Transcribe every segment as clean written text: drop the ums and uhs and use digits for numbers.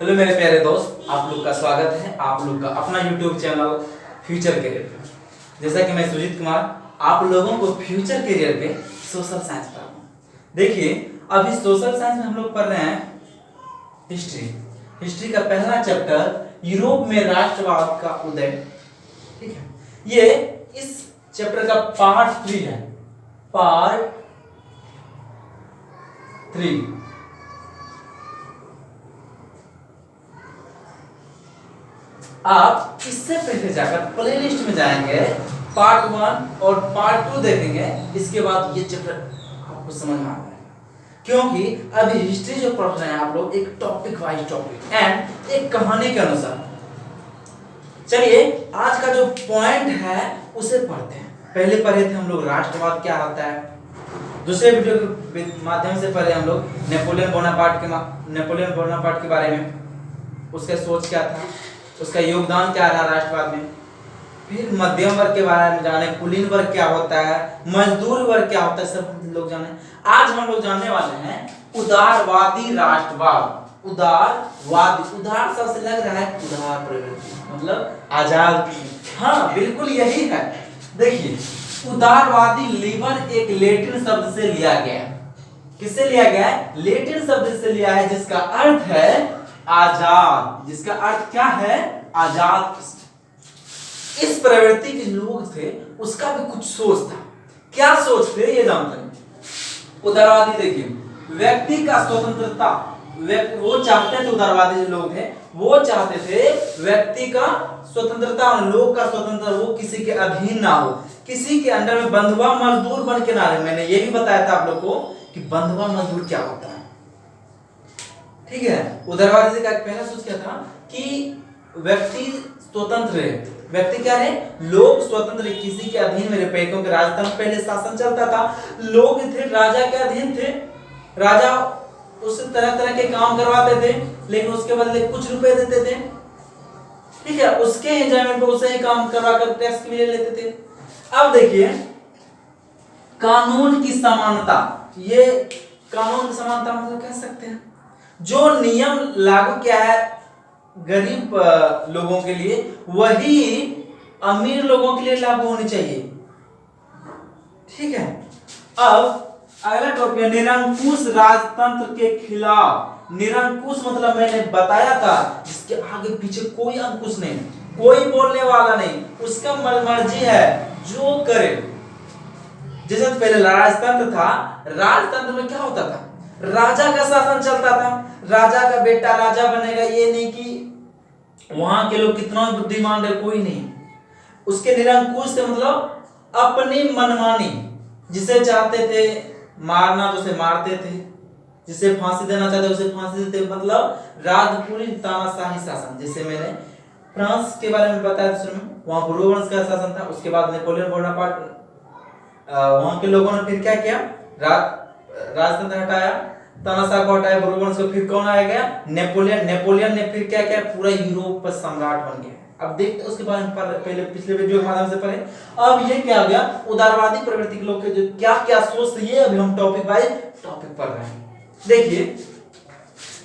Hello मेरे प्यारे दोस्त, आप लोग का स्वागत है आप लोग का अपना YouTube चैनल फ्यूचर करियर पे। जैसा कि मैं सुजीत कुमार आप लोगों को फ्यूचर करियर पे सोशल साइंस पढ़ा रहा हूँ। देखिए, अभी सोशल साइंस में हम लोग पढ़ रहे हैं हिस्ट्री का पहला चैप्टर यूरोप में राष्ट्रवाद का उदय। ठीक है, ये इस चैप्टर का पार्ट 3 है। पार्ट 3 आप इससे पहले जाकर प्लेलिस्ट में जाएंगे, पार्ट 1 और पार्ट 2 देखेंगे। इसके बाद ये चैप्टर आपको समझ में आ जाएगा, क्योंकि अभी हिस्ट्री जो पढ़ रहे हैं आप लोग एक टॉपिक वाइज टॉपिक एंड एक कहानी के अनुसार। चलिए आज का जो पॉइंट है उसे पढ़ते हैं। पहले पढ़े थे हम लोग राष्ट्रवाद क्या होता है, दूसरे वीडियो के माध्यम से पढ़े हम लोग नेपोलियन बोनापार्ट के बारे में, उसका सोच क्या था, उसका योगदान क्या रहा राष्ट्रवाद में। फिर मध्यम वर्ग के बारे में जाने, कुलीन वर्ग क्या होता है, मजदूर वर्ग क्या होता है, सब लोग जाने। आज हम लोग जानने वाले हैं उदारवादी राष्ट्रवाद। उदार शब्द से लग रहा है उदार प्रवृत्ति, मतलब आजाद। हाँ बिल्कुल यही है। देखिए, उदारवादी लिबर एक लैटिन शब्द से लिया गया है। किससे लिया गया है? लैटिन शब्द से लिया है, जिसका अर्थ है आजाद। जिसका अर्थ क्या है? आजाद। इस प्रवृत्ति के लोग थे, उसका भी कुछ सोच था। क्या सोच थे ये जानते हैं। उदारवादी देखिए, व्यक्ति का स्वतंत्रता, वो चाहते थे, उदारवादी जो लोग थे वो चाहते थे व्यक्ति का स्वतंत्रता और लोग का स्वतंत्रता, वो किसी के अधीन ना हो, किसी के अंडर में बंधुआ मजदूर बन के ना रहे। मैंने ये भी बताया था आप लोग को कि बंधुआ मजदूर क्या होता है। ठीक है, उदारवादी का पहला सोच क्या था कि व्यक्ति स्वतंत्र है। व्यक्ति क्या है? लोग स्वतंत्र, किसी के अधीन में रहे। क्योंकि राजस्थान में पहले शासन चलता था, लोग थे राजा के अधीन थे। राजा उससे तरह तरह के काम करवाते थे, लेकिन उसके बदले कुछ रुपए देते थे। ठीक है, उसके ही जमीन पर उसे ही काम करवा कर टैक्स भी ले लेते थे। अब देखिए, कानून की समानता। ये कानून की समानता मतलब कह सकते हैं जो नियम लागू किया है गरीब लोगों के लिए, वही अमीर लोगों के लिए लागू होनी चाहिए। ठीक है, अब अगला टॉपिक है निरंकुश राजतंत्र के खिलाफ। निरंकुश मतलब मैंने बताया था, जिसके आगे पीछे कोई अंकुश नहीं, कोई बोलने वाला नहीं, उसका मर्जी है जो करे। जैसे पहले राजतंत्र था, राजतंत्र में क्या होता था? राजा का शासन चलता था, राजा का बेटा राजा बनेगा। ये नहीं कि वहां के लोग कितना बुद्धिमान है, कोई नहीं। उसके निरंकुश से मतलब अपनी मनमानी, जिसे चाहते थे मारना तो उसे मारते थे, जिसे फांसी देना चाहते उसे फांसी देते। मतलब राजपूरी तानाशाही शासन। जैसे मैंने फ्रांस के बारे में बताया था, वहां बुर्बोन का शासन था। उसके बाद नेपोलियन बोनापार्ट, वहां के लोगों ने फिर क्या किया? राजतंत्र हटाया, तानाशाह को हटाया, बुर्बोन को। फिर कौन आया गया? नेपोलियन ने फिर क्या किया? पूरा यूरोप पर सम्राट बन गया। अब देखते उसके बारे में पहले पिछले वीडियो के माध्यम से पढ़े। अब ये क्या हो गया? उदारवादी प्रवृत्ति के लोग के जो क्या क्या सोच थे, ये अभी हम टॉपिक वाइज टॉपिक पढ़ रहे हैं। देखिए,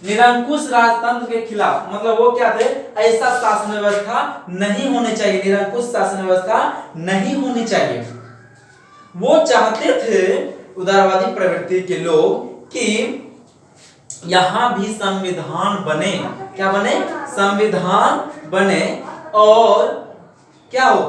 निरंकुश राजतंत्र के खिलाफ मतलब वो क्या थे? ऐसा शासन व्यवस्था नहीं होनी चाहिए, निरंकुश शासन व्यवस्था नहीं होनी चाहिए। वो चाहते थे उदारवादी प्रवृत्ति के लोग कि यहां भी संविधान बने। क्या बने? संविधान बने, और क्या हो?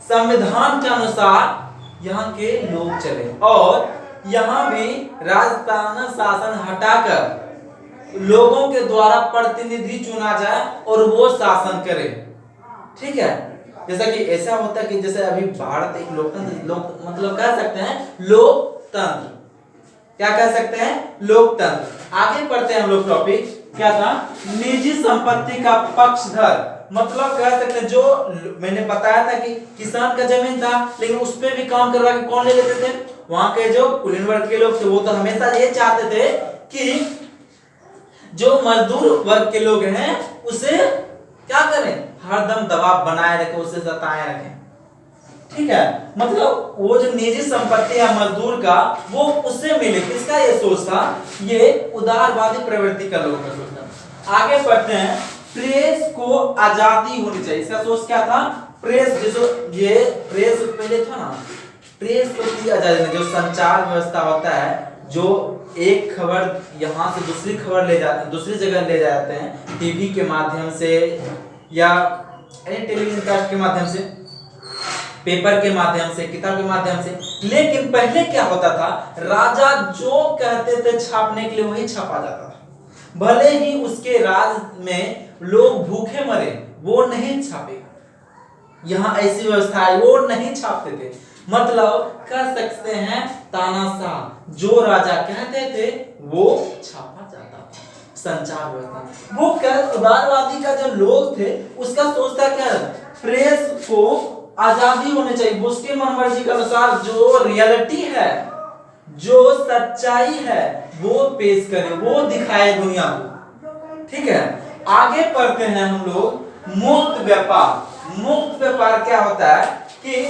संविधान के अनुसार यहां के लोग चले, और यहां भी राजतंत्र शासन हटाकर लोगों के द्वारा प्रतिनिधि चुना जाए और वो शासन करे। ठीक है, जैसा कि ऐसा होता है कि जैसे अभी भारत एक लोकतंत्र, मतलब कह सकते हैं लोकतंत्र। क्या कह सकते हैं? लोकतंत्र। आगे पढ़ते हैं हम लोग। टॉपिक क्या था? निजी संपत्ति का पक्षधर। मतलब कह सकते हैं, जो मैंने बताया था कि किसान का जमीन था, लेकिन उस पे भी काम करवा के कौन ले लेते थे? वहां के जो कुलीन वर्ग के लोग थे। वो तो हमेशा ये चाहते थे कि जो मजदूर वर्ग के लोग हैं उसे क्या करें? हरदम दबाव बनाए रखें, उसे सताए रखें। ठीक है, मतलब वो जो निजी संपत्ति है मजदूर का, वो उससे मिले। किसका ये सोच था? ये उदारवादी प्रवृत्ति का लोगों का सोच था। आगे पढ़ते हैं, प्रेस को आजादी होनी चाहिए। इसका सोच क्या था? प्रेस जो ये प्रेस पहले था ना, प्रेस को भी आजादी, जो संचार व्यवस्था होता है, जो एक खबर यहाँ से दूसरी खबर ले जाते, दूसरी जगह ले जाते हैं टीवी के माध्यम से या टेलीविजन कास्ट के माध्यम से, पेपर के माध्यम से, किताब के माध्यम से। लेकिन पहले क्या होता था, राजा जो कहते थे छापने के लिए वही छापा जाता था। भले ही उसके राज में लोग भूखे मरे, वो नहीं छापेगा। यहाँ ऐसी व्यवस्था है, वो नहीं छापते थे। मतलब कह सकते हैं तानाशाह, जो राजा कहते थे वो छापा जाता था। संचार व्यवस्था, वो उदारवादी का जो लोग थे उसका सोच था क्या, प्रेस को आजादी होनी चाहिए, उसके मनमर्जी के अनुसार जो रियलिटी है, जो सच्चाई है वो पेश करे, वो दिखाए दुनिया को। ठीक है, आगे पढ़ते हैं हम लोग मुक्त व्यापार। मुक्त व्यापार क्या होता है कि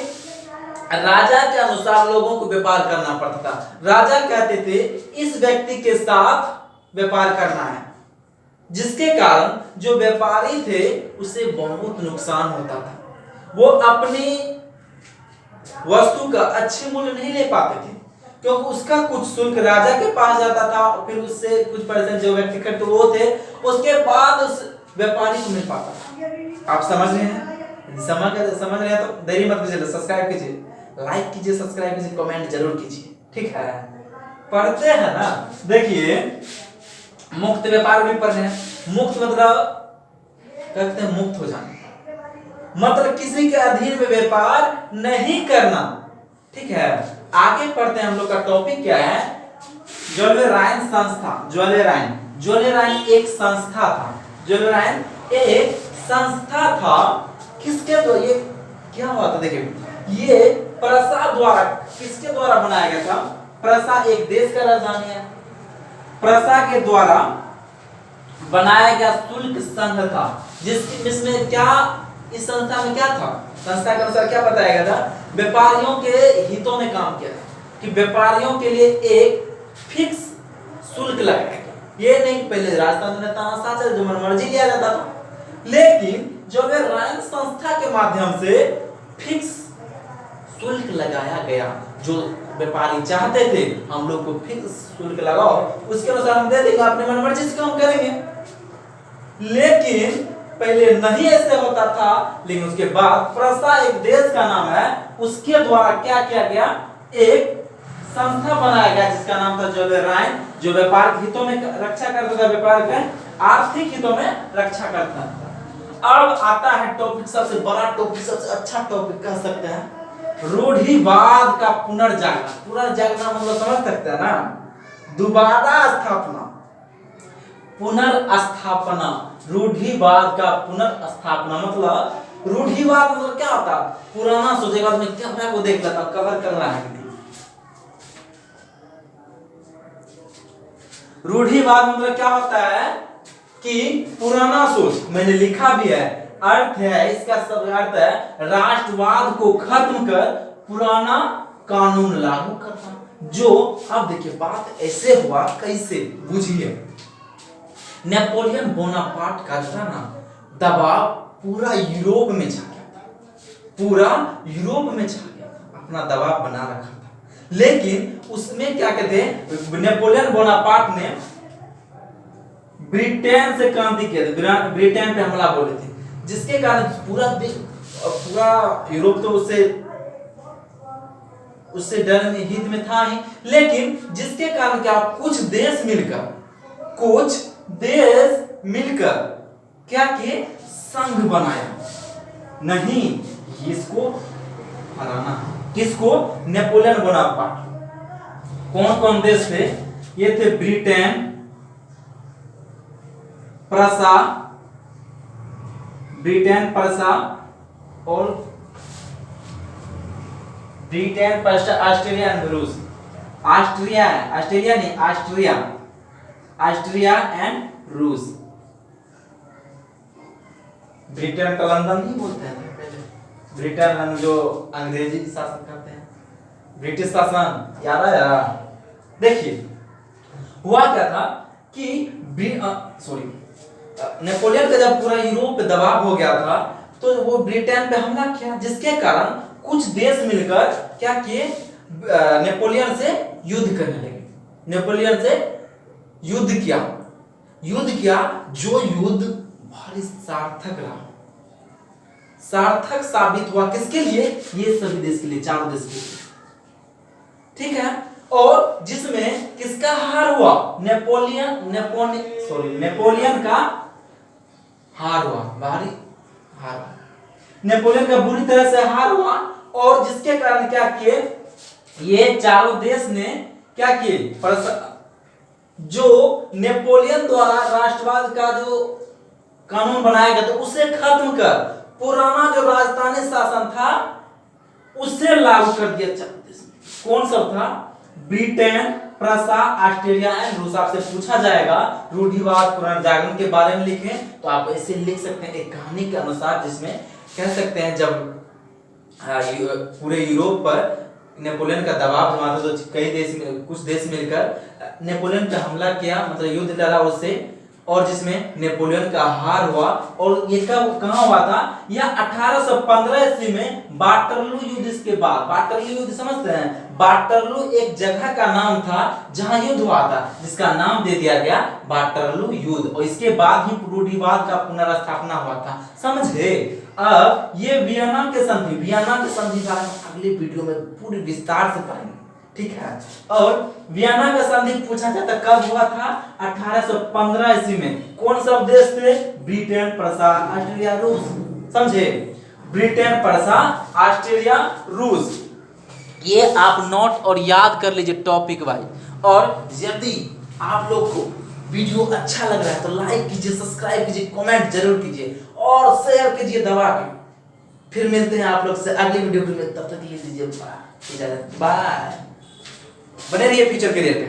राजा के अनुसार लोगों को व्यापार करना पड़ता था। राजा कहते थे इस व्यक्ति के साथ व्यापार करना है, जिसके कारण जो व्यापारी थे उसे बहुत नुकसान होता था। वो अपनी वस्तु का अच्छे मूल्य नहीं ले पाते थे, क्योंकि उसका कुछ शुल्क राजा के पास जाता था, फिर उससे कुछ परसेंट जो व्यक्ति खरीदते वो थे, उसके बाद उस व्यापारी को मिल पाता था। आप समझ रहे हैं? समझ रहे हैं तो देरी मत कीजिए, सब्सक्राइब कीजिए, लाइक कीजिए, सब्सक्राइब कीजिए, कमेंट जरूर कीजिए। ठीक है, पढ़ते हैं ना। देखिए मुक्त व्यापार भी पढ़ रहे हैं। मुक्त मतलब कहते हैं मुक्त हो जाना, मतलब किसी के अधीन में व्यापार नहीं करना। ठीक है, आगे पढ़ते हैं। हम लोग का टॉपिक क्या है? ज्वेलरायन संस्था। ज्वेलरायन एक संस्था था। ज्वेलरायन एक संस्था था। किसके द्वारा ये क्या हुआ था? देखिए, ये प्रसा द्वारा, किसके द्वारा बनाया गया था? प्रसा एक देश का राजधानी है। प्रसा के द्वारा बनाया गया शुल्क संघ था, जिसमें क्या, इस संस्था में क्या था? संस्था के अनुसार क्या बताया गया था? व्यापारियों के हितों में काम किया कि व्यापारियों के लिए एक फिक्स शुल्क लगाया गया। ये नहीं पहले राजस्थान में तानाशाह चल जो मनमर्जी लिया जाता था, लेकिन ज्वेलरायन संस्था के माध्यम से फिक्स शुल्क लगाया गया। जो व्यापारी चाहते थे हम लोग को फिक्स शुल्क लगाओ, उसके अनुसार हम दे देंगे, अपने मनमर्जी से काम करेंगे। लेकिन पहले नहीं ऐसे होता था, लेकिन उसके बाद प्रसा एक देश का नाम है, उसके द्वारा क्या किया गया? एक संस्था बनाया गया जिसका नाम था ज्वेलरायन, जो व्यापार के हितों में रक्षा करता था, व्यापार के आर्थिक हितों में रक्षा करता था। अब आता है टॉपिक, सबसे बड़ा टॉपिक, सबसे अच्छा टॉपिक कह सकते हैं, रूढ़िवाद का पुनर्जागरण। पुनर्जागरण मतलब समझ सकते हैं ना, दोबारा स्थापना, पुनर्स्थापना। रूढ़िवाद का पुनर्स्थापना मतलब, रूढ़िवाद मतलब क्या होता? पुराना सोचेगा तो मैं कैमरा को देख लेता, कवर कर रहा है। रूढ़िवाद मतलब क्या होता है कि पुराना सोच, मैंने लिखा भी है, अर्थ है इसका, सब अर्थ है राष्ट्रवाद को खत्म कर पुराना कानून लागू करना। जो अब देखिए बात ऐसे हुआ, कैसे बुझिए, नेपोलियन बोनापार्ट का था ना दबाव पूरा यूरोप में छा गया था, पूरा यूरोप में छा गया था, अपना दबाव बना रखा था। लेकिन उसमें क्या कहते हैं, नेपोलियन बोनापार्ट ने ब्रिटेन से क्रांति किया था, ब्रिटेन पे हमला बोले थे, जिसके कारण पूरा यूरोप तो उससे डर में, हित में था ही। लेकिन जिसके कारण क्या, कुछ देश मिलकर क्या किए? संघ बनाया। नहीं, इसको हराना। किसको? Napoleon Bonaparte. कौन कौन देश थे? ये थे ब्रिटेन, प्रसा और ब्रिटेन, ऑस्ट्रेलिया एंड रूस। ऑस्ट्रिया एंड रूस। ब्रिटेन का लंदन नहीं बोलते हैं पहले, ब्रिटेन जो अंग्रेजी शासन करते हैं, ब्रिटिश शासन, याद आया? देखिए हुआ क्या था कि नेपोलियन का जब पूरा यूरोप पे दबाव हो गया था तो वो ब्रिटेन पे हमला किया, जिसके कारण कुछ देश मिलकर क्या किए, नेपोलियन से युद्ध करने लगे। नेपोलियन से युद्ध किया, जो युद्ध भारी सार्थक रहा, सार्थक साबित हुआ किसके लिए, ये सभी देश के लिए, चारों देश के लिए, ठीक है। और जिसमें किसका हार हुआ, नेपोलियन का हार हुआ, भारी हार, नेपोलियन का बुरी तरह से हार हुआ। और जिसके कारण क्या किए, ये चारों देश ने क्या किए, जो नेपोलियन द्वारा राष्ट्रवाद का जो कानून बनाया गया था उसे खत्म कर पुराना जो राजधानी शासन था उसे लागू कर दिया चारों देश में। कौन सब था, ब्रिटेन, प्रसा, ऑस्ट्रेलिया एंड रूस। आपसे पूछा जाएगा रूढ़िवाद पुनर्जागरण के बारे में लिखें तो आप ऐसे लिख सकते हैं एक कहानी के अनुसार, जिसमें कह सकते हैं जब पूरे यूरोप पर नेपोलियन का दबाव जमा था तो कई देश में, कुछ देश मिलकर नेपोलियन पे हमला किया, मतलब युद्ध लड़ा उससे, और जिसमें नेपोलियन का हार हुआ। और ये कब कहां हुआ था, यह 1815 ईस्वी में वाटरलू युद्ध। इसके बाद वाटरलू युद्ध समझते हैं, वाटरलू एक जगह का नाम था जहां युद्ध हुआ था, जिसका नाम दे दिया गया वाटरलू युद्ध। और इसके बाद ही रूढ़िवाद का पुनर्स्थापना हुआ था, समझे। अब ये वियना के संधि बारे में अगले वीडियो में पूरी विस्तार से पढ़ेंगे, ठीक है। और वियना का संधि पूछा जाता कब हुआ था, 1815 ईस्वी में। कौन सब देश थे, ब्रिटेन, प्रसा, ऑस्ट्रेलिया, रूस, समझे। ब्रिटेन, प्रसा, ऑस्ट्रेलिया, रूस। ये आप नोट और याद कर लीजिए टॉपिक वाइज। और यदि आप लोग को वीडियो अच्छा लग रहा है तो लाइक कीजिए, सब्सक्राइब कीजिए, कमेंट जरूर कीजिए और शेयर कीजिए दबा के। फिर मिलते हैं आप लोग से अगली वीडियो में, तब तक के लिए दीजिए इजाजत, बाय। बने रहिए फ्यूचर करियर पे।